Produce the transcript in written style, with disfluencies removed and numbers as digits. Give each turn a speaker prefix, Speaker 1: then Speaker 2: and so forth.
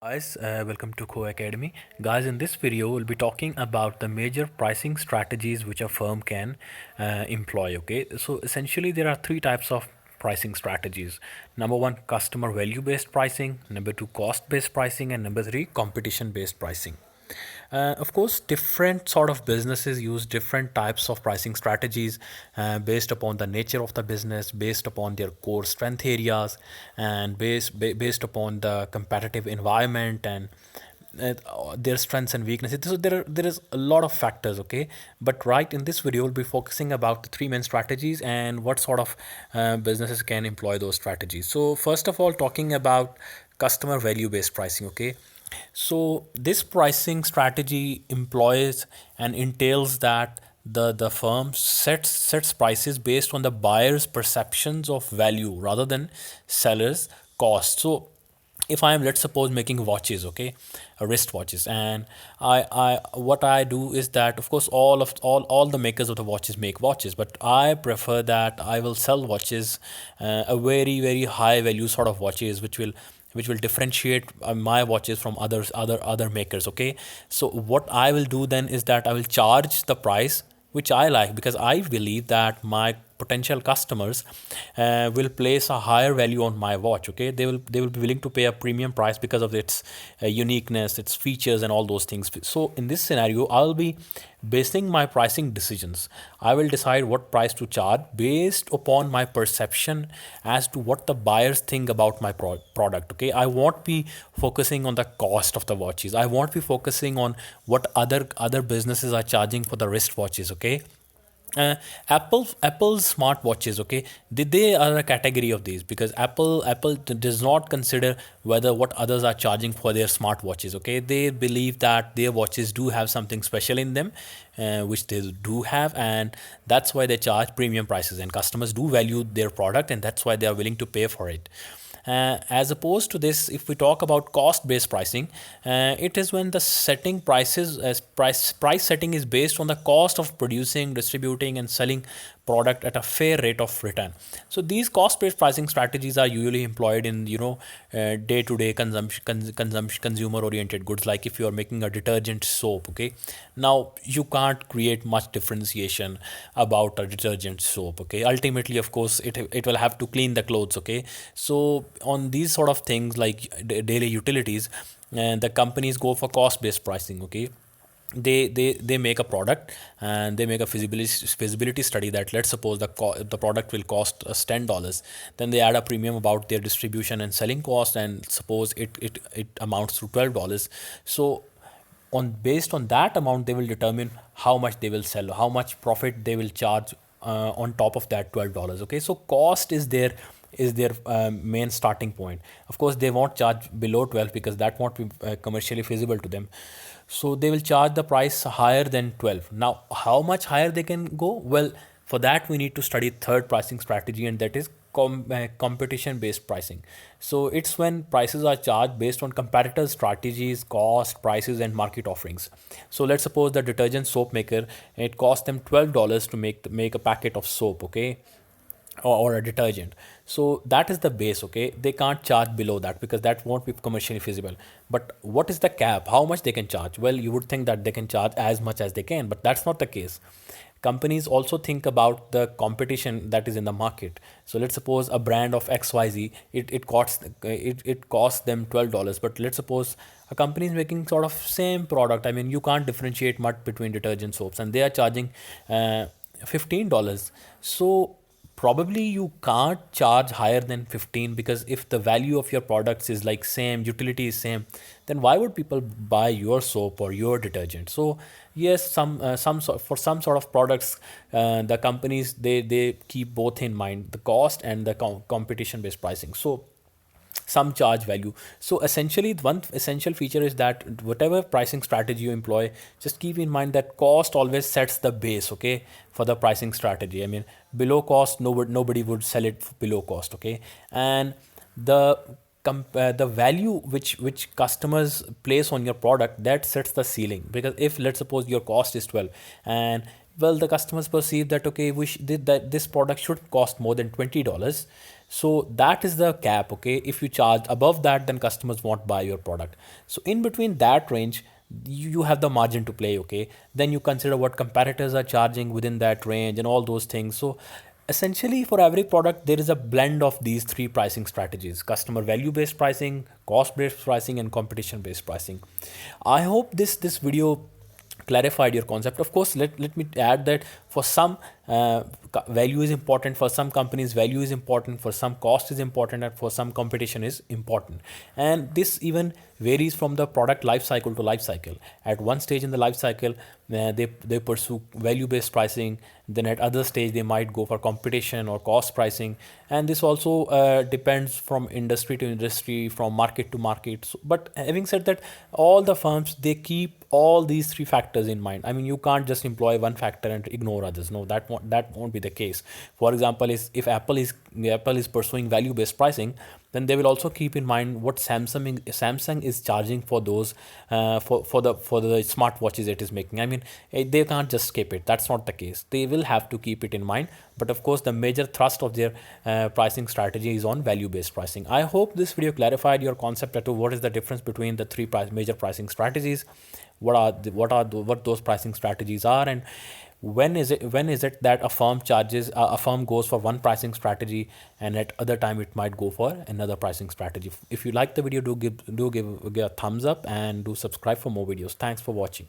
Speaker 1: Guys, welcome to Co Academy. Guys, in this video, we'll be talking about the major pricing strategies which a firm can employ. Okay, so essentially, there are three types of pricing strategies. Number one, customer value based pricing. Number two, cost based pricing. And number three, competition based pricing. Of course, different sort of businesses use different types of pricing strategies based upon the nature of the business, based upon their core strength areas, and based upon the competitive environment and their strengths and weaknesses. So there is a lot of factors, okay. But right in this video, we'll be focusing about the three main strategies and what sort of businesses can employ those strategies. So first of all, talking about customer value based pricing, okay. So this pricing strategy employs and entails that the firm sets prices based on the buyer's perceptions of value rather than seller's cost. So if I am, let's suppose, making watches, okay, wrist watches, and I what I do is that, of course, all the makers of the watches make watches, but I prefer that I will sell watches, a very high value sort of watches, which will differentiate my watches from other makers, okay. So what I will do then is that I will charge the price which I like, because I believe that my potential customers will place a higher value on my watch. Okay, they will be willing to pay a premium price because of its uniqueness, its features, and all those things. So in this scenario, I'll be basing my pricing decisions. I will decide what price to charge based upon my perception as to what the buyers think about my product. Okay, I won't be focusing on the cost of the watches. I won't be focusing on what other businesses are charging for the wrist watches. Okay, Apple's smartwatches, okay, they are a category of these, because Apple does not consider whether what others are charging for their smartwatches. Okay, they believe that their watches do have something special in them, which they do have, and that's why they charge premium prices, and customers do value their product, and that's why they are willing to pay for it. As opposed to this, if we talk about cost-based pricing, it is when the setting prices as price setting is based on the cost of producing, distributing, and selling product at a fair rate of return. So these cost-based pricing strategies are usually employed in day-to-day consumption consumer-oriented goods. Like if you are making a detergent soap, okay, now you can't create much differentiation about a detergent soap. Okay, ultimately, of course, it will have to clean the clothes. Okay, so on these sort of things like daily utilities, the companies go for cost-based pricing. Okay, they make a product and they make a feasibility study that, let's suppose, the product will cost us $10. Then they add a premium about their distribution and selling cost, and suppose it amounts to $12. So on based on that amount, they will determine how much they will sell, how much profit they will charge on top of that $12. Okay, so cost is their main starting point. Of course, they won't charge below 12 because that won't be commercially feasible to them. So they will charge the price higher than 12. Now, how much higher they can go? Well, for that we need to study third pricing strategy, and that is competition based pricing. So it's when prices are charged based on competitors' strategies, cost, prices, and market offerings. So let's suppose the detergent soap maker, it costs them $12 to make a packet of soap. Okay, or a detergent. So that is the base. Okay, they can't charge below that because that won't be commercially feasible. But what is the cap? How much they can charge? Well, you would think that they can charge as much as they can, but that's not the case. Companies also think about the competition that is in the market. So let's suppose a brand of XYZ, it costs them $12, but let's suppose a company is making sort of same product. I mean, you can't differentiate much between detergent soaps, and they are charging $15. So probably you can't charge higher than 15, because if the value of your products is like same, utility is same, then why would people buy your soap or your detergent? So yes, for some sort of products, the companies, they keep both in mind, the cost and the competition based pricing. So some charge value. So essentially, one essential feature is that whatever pricing strategy you employ, just keep in mind that cost always sets the base, okay, for the pricing strategy. I mean, below cost, nobody would sell it below cost. Okay, and the the value which customers place on your product, that sets the ceiling. Because if, let's suppose, your cost is 12, and well, the customers perceive that, okay, that this product should cost more than $20, So that is the cap. Okay, if you charge above that, then customers won't buy your product. So in between that range, you have the margin to play. Okay, then you consider what competitors are charging within that range and all those things. So essentially, for every product there is a blend of these three pricing strategies: customer value based pricing, cost based pricing, and competition based pricing. I hope this video clarified your concept. Of course, let me add that for some, value is important, for some companies value is important, for some cost is important, and for some competition is important. And this even varies from the product life cycle to life cycle. At one stage in the life cycle, they pursue value based pricing, then at other stage they might go for competition or cost pricing. And this also depends from industry to industry, from market to market. So, but having said that, all the firms, they keep all these three factors in mind. I mean, you can't just employ one factor and ignore others. No, that won't be the case. For example, is if Apple is pursuing value based pricing, then they will also keep in mind what Samsung is charging for those, for the smartwatches it is making. I mean, they can't just skip it. That's not the case. They will have to keep it in mind. But of course, the major thrust of their pricing strategy is on value based pricing. I hope this video clarified your concept as to what is the difference between the three major pricing strategies, what those pricing strategies are, and when is it that a firm goes for one pricing strategy, and at other time it might go for another pricing strategy. If you like the video, do give a thumbs up and do subscribe for more videos. Thanks for watching.